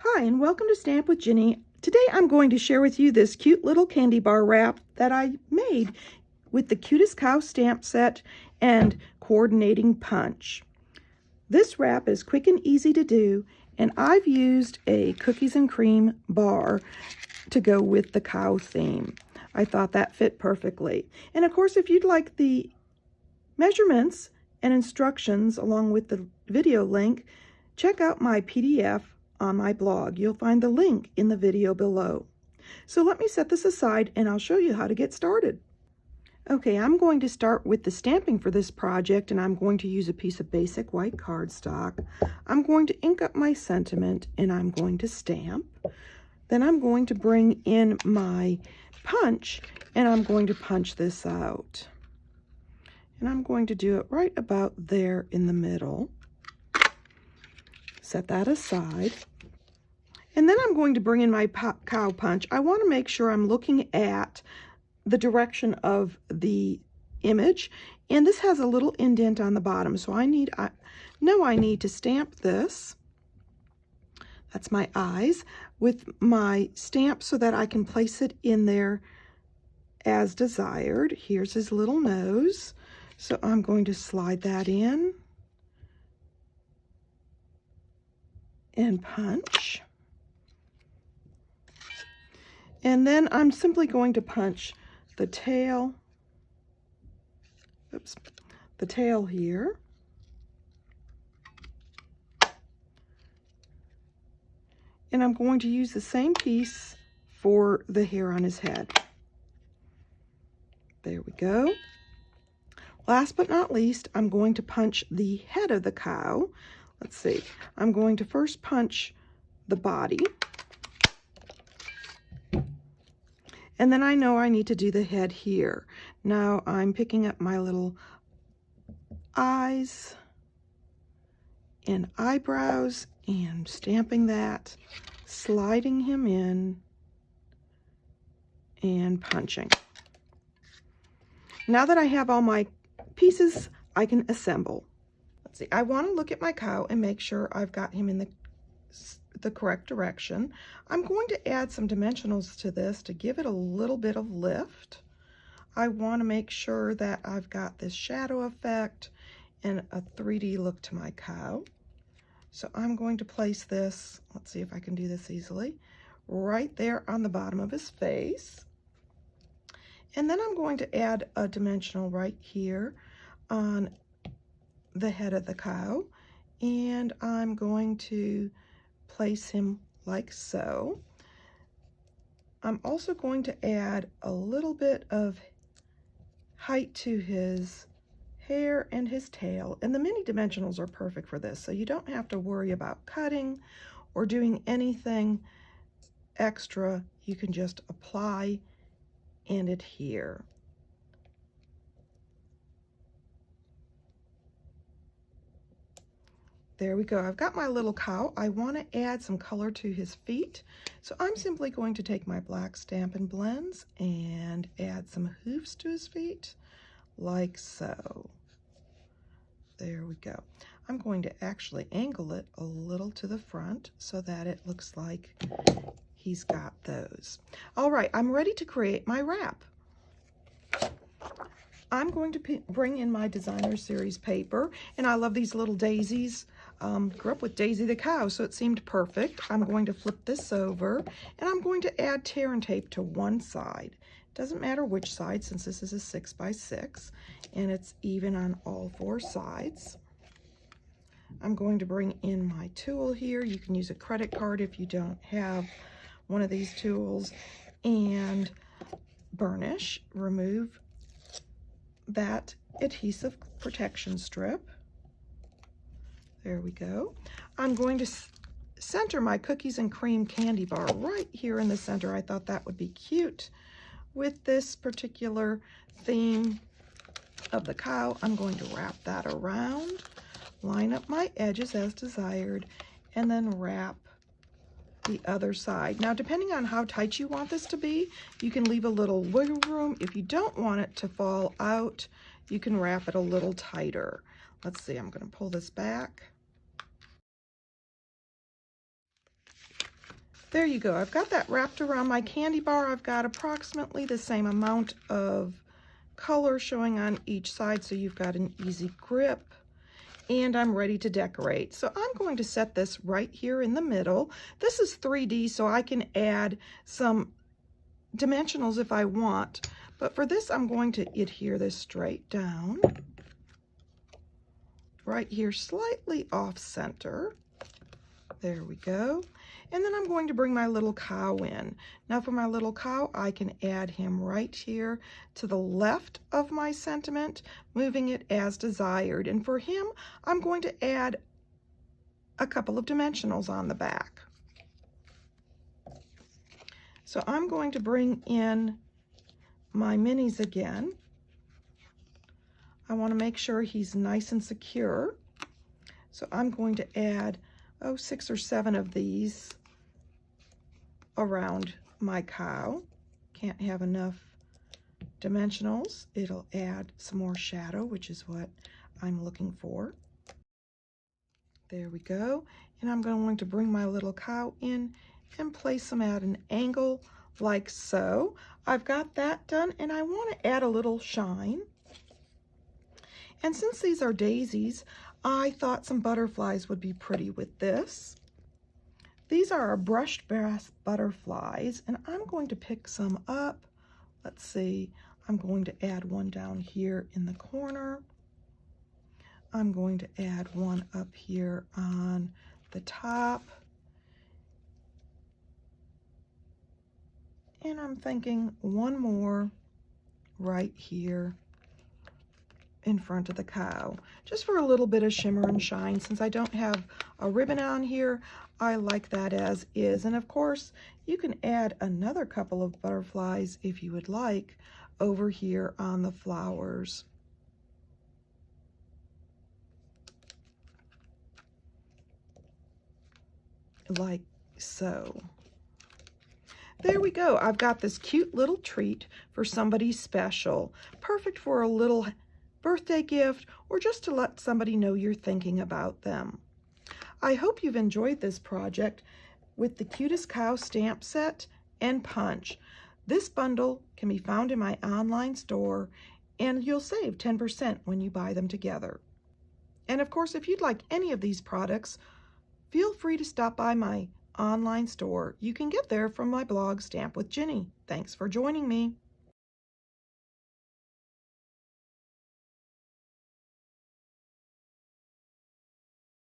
Hi, and welcome to Stamp with Ginny. Today I'm going to share with you this cute little candy bar wrap that I made with the Cutest Cow stamp set and coordinating punch. This wrap is quick and easy to do, and I've used a cookies and cream bar to go with the cow theme. I thought that fit perfectly. And of course, if you'd like the measurements and instructions along with the video link, check out my PDF on my blog. You'll find the link in the video below. So let me set this aside and I'll show you how to get started. Okay, I'm going to start with the stamping for this project, and I'm going to use a piece of basic white cardstock. I'm going to ink up my sentiment and I'm going to stamp. Then I'm going to bring in my punch and I'm going to punch this out. And I'm going to do it right about there in the middle. Set that aside. And then I'm going to bring in my cow punch. I want to make sure I'm looking at the direction of the image. And this has a little indent on the bottom. So I know I need to stamp this. That's my eyes with my stamp so that I can place it in there as desired. Here's his little nose. So I'm going to slide that in and punch. And then I'm simply going to punch the tail, the tail here. And I'm going to use the same piece for the hair on his head. There we go. Last but not least, I'm going to punch the head of the cow. Let's see. I'm going to first punch the body. And then I know I need to do the head here. Now I'm picking up my little eyes and eyebrows and stamping that, sliding him in, and punching. Now that I have all my pieces, I can assemble. Let's see, I want to look at my cow and make sure I've got him in the correct direction. I'm going to add some dimensionals to this to give it a little bit of lift. I want to make sure that I've got this shadow effect and a 3D look to my cow. So I'm going to place this, let's see if I can do this easily, right there on the bottom of his face. And then I'm going to add a dimensional right here on the head of the cow. And I'm going to place him like so. I'm also going to add a little bit of height to his hair and his tail, and the mini dimensionals are perfect for this, so you don't have to worry about cutting or doing anything extra. You can just apply and adhere. There we go. I've got my little cow. I want to add some color to his feet. So I'm simply going to take my black Stampin' Blends and add some hoofs to his feet, like so. There we go. I'm going to actually angle it a little to the front so that it looks like he's got those. All right, I'm ready to create my wrap. I'm going to bring in my Designer Series paper, and I love these little daisies. Grew up with Daisy the cow, so it seemed perfect. I'm going to flip this over, and I'm going to add tear and tape to one side. Doesn't matter which side, since this is a 6x6, and it's even on all four sides. I'm going to bring in my tool here. You can use a credit card if you don't have one of these tools, and burnish, remove that adhesive protection strip. There we go. I'm going to center my cookies and cream candy bar right here in the center. I thought that would be cute with this particular theme of the cow. I'm going to wrap that around, line up my edges as desired, and then wrap the other side. Now, depending on how tight you want this to be, you can leave a little wiggle room. If you don't want it to fall out, you can wrap it a little tighter. Let's see, I'm going to pull this back. There you go. I've got that wrapped around my candy bar. I've got approximately the same amount of color showing on each side, so you've got an easy grip. And I'm ready to decorate. So I'm going to set this right here in the middle. This is 3D, so I can add some dimensionals if I want. But for this, I'm going to adhere this straight down. Right here, slightly off center. There we go. And then I'm going to bring my little cow in. Now for my little cow, I can add him right here to the left of my sentiment, moving it as desired. And for him, I'm going to add a couple of dimensionals on the back. So I'm going to bring in my minis again. I want to make sure he's nice and secure. So I'm going to add 6 or 7 of these around my cow. Can't have enough dimensionals. It'll add some more shadow, which is what I'm looking for. There we go. And I'm going to bring my little cow in and place them at an angle like so. I've got that done, and I want to add a little shine. And since these are daisies, I thought some butterflies would be pretty with this. These are our brushed brass butterflies, and I'm going to pick some up. Let's see, I'm going to add one down here in the corner. I'm going to add one up here on the top. And I'm thinking one more right here in front of the cow, just for a little bit of shimmer and shine. Since I don't have a ribbon on here, I like that as is. And of course, you can add another couple of butterflies if you would like over here on the flowers. Like so. There we go. I've got this cute little treat for somebody special. Perfect for a little birthday gift, or just to let somebody know you're thinking about them. I hope you've enjoyed this project with the Cutest Cow stamp set and punch. This bundle can be found in my online store, and you'll save 10% when you buy them together. And of course, if you'd like any of these products, feel free to stop by my online store. You can get there from my blog, Stamp with Jini. Thanks for joining me.